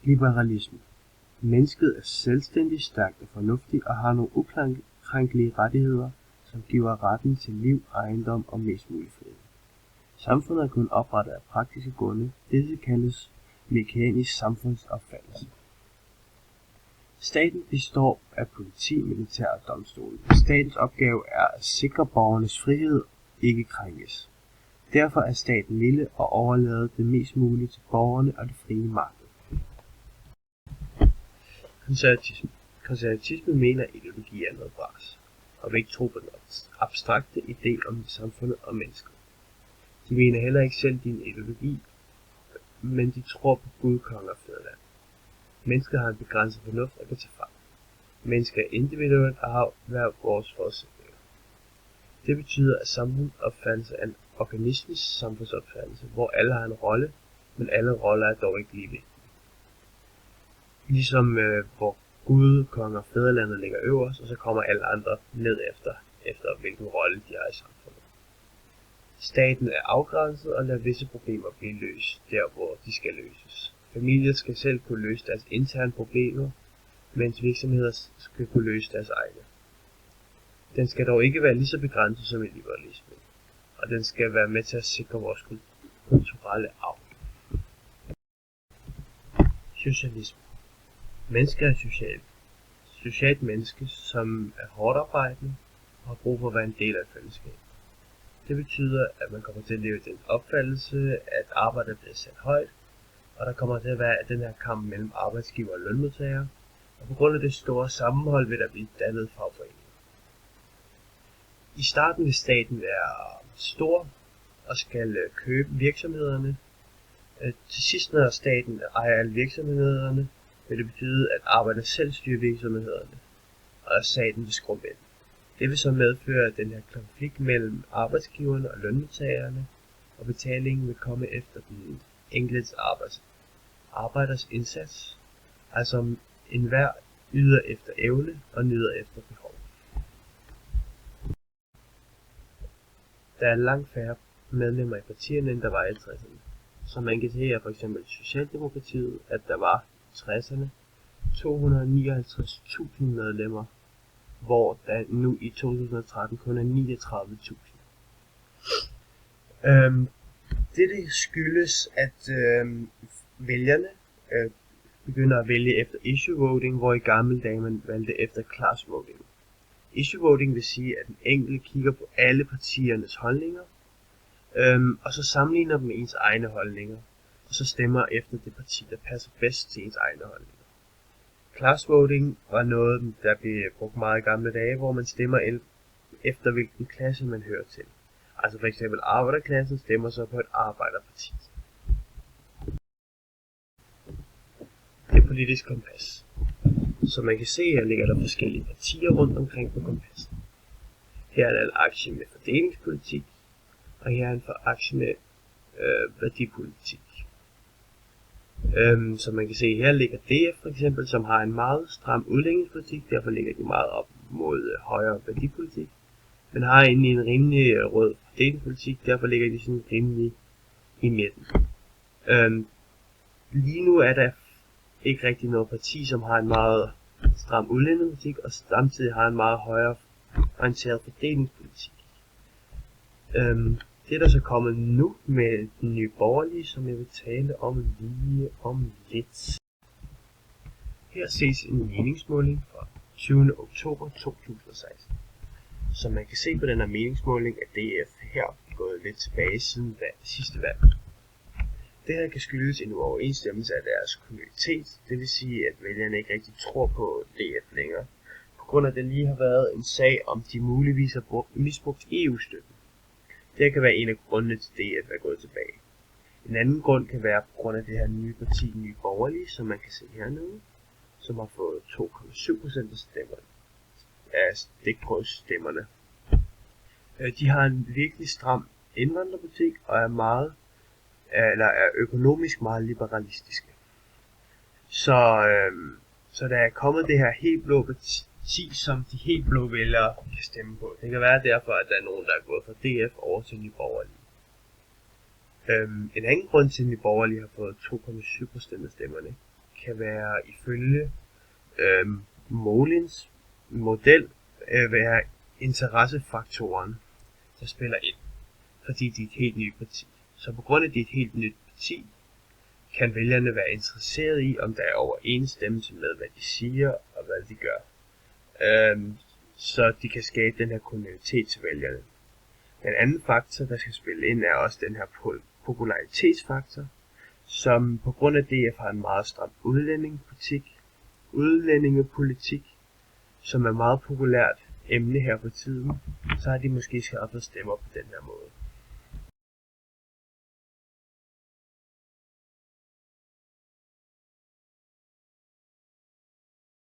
Liberalisme. Mennesket er selvstændigt, stærkt og fornuftigt og har nogle ukrænkelige rettigheder, som giver retten til liv, ejendom og mest mulig frihed. Samfundet er kun oprettet af praktiske grunde. Dette kaldes mekanisk samfundsopfattelse. Staten består af politi, militær og domstole. Statens opgave er at sikre borgernes frihed ikke krænkes. Derfor er staten lille og overlader det mest muligt til borgerne og det frie marked. Konservatisme mener, at ideologi er noget bras, og vil ikke tro på den abstrakte idé om samfundet og mennesket. De mener heller ikke selv din ideologi, men de tror på Gud, konge og fædreland. Mennesket har en begrænset fornuft og kan tage fejl. Mennesker er individuelt og har hver vores forudsætninger. Det betyder, at samfundsopfattelse er en organistisk samfundsopfattelse, hvor alle har en rolle, men alle roller er dog ikke lige vigtige. Ligesom hvor Gud, konge og fædrelandet ligger øverst, og så kommer alle andre ned efter hvilken rolle de har i samfundet. Staten er afgrænset og lader visse problemer blive løst der, hvor de skal løses. Familier skal selv kunne løse deres interne problemer, mens virksomheder skal kunne løse deres egne. Den skal dog ikke være lige så begrænset som i liberalismen, og den skal være med til at sikre vores kulturelle arv. Socialisme. Mennesker er socialt menneske, som er hårdt arbejdende og har brug for at være en del af et fællesskab. Det betyder, at man kommer til at leve den opfattelse, at arbejdet bliver sat højt, og der kommer til at være den her kamp mellem arbejdsgiver og lønmodtagere, og på grund af det store sammenhold vil der blive dannet fagforeninger. I starten vil staten være stor og skal købe virksomhederne. Til sidst, når staten ejer alle virksomhederne, vil det betyde, at arbejderne selv styrer virksomhederne, og staten vil skrumpe ind. Det vil så medføre den her konflikt mellem arbejdsgiverne og lønmodtagerne, og betalingen vil komme efter den enkeltes arbejders indsats, altså enhver yder efter evne og nyder efter behov. Der er langt færre medlemmer i partierne, end der var i 60'erne. Så man kan se her for eksempel Socialdemokratiet, at der var i 60'erne 259.000 medlemmer, hvor der nu i 2013 kun er 39.000. Dette skyldes, at vælgerne begynder at vælge efter issue voting, hvor i gamle dage man valgte efter class voting. Issue voting vil sige, at den enkelte kigger på alle partiernes holdninger, og så sammenligner dem med ens egne holdninger, og så stemmer efter det parti, der passer bedst til ens egne holdninger. Class voting var noget, der blev brugt meget i gamle dage, hvor man stemmer efter hvilken klasse man hører til. Altså for eksempel arbejderklassen stemmer så på et arbejderparti. Det er politisk kompas. Som man kan se, her ligger der forskellige partier rundt omkring på kompassen. Her er der en aktie med fordelingspolitik, og her er en aktie med værdipolitik. Som man kan se, her ligger DF for eksempel, som har en meget stram udlændingepolitik, derfor ligger de meget op mod højere værdipolitik. Men har egentlig en rimelig rød fordelingspolitik, derfor ligger de sådan rimelig i midten. Lige nu er der ikke rigtig noget parti, som har en meget stram udlændingepolitik, og samtidig har en meget højere orienteret fordelingspolitik. Det er der så kommet nu med den nye borgerlige, som jeg vil tale om lige om lidt. Her ses en meningsmåling fra 20. oktober 2016. Som man kan se på den her meningsmåling, at DF her er gået lidt tilbage siden sidste valg. Det her kan skyldes en uoverensstemmelse af deres kommunitet, det vil sige, at vælgerne ikke rigtig tror på DF længere, på grund af at der lige har været en sag om, de muligvis har misbrugt EU-støtten. Det kan være en af grundene til DF er gået tilbage. En anden grund kan være på grund af det her nye parti, Nye Borgerlige, som man kan se hernede, som har fået 2,7% af stemmerne. Af stikprøvestemmerne. De har en virkelig stram indvandrerpolitik og er økonomisk meget liberalistiske. Så der er kommet det her helt blå parti, som de helt blå vælgere kan stemme på. Det kan være derfor, at der er nogen, der er gået fra DF over til Nye Borgerlige. En anden grund til, at Nye Borgerlige har fået 2,7% af stemmerne, kan være ifølge Molins model være interessefaktoren, der spiller ind, fordi de er et helt nyt parti. Så på grund af, at de er et helt nyt parti, kan vælgerne være interesseret i, om der er overensstemmelse med, hvad de siger og hvad de gør. Så de kan skabe den her kontinuitet til vælgerne. Den anden faktor, der skal spille ind, er også den her popularitetsfaktor, som på grund af DF har en meget stram udlændingepolitik, som er meget populært emne her på tiden, så har de måske skaffet stemmer på den her måde.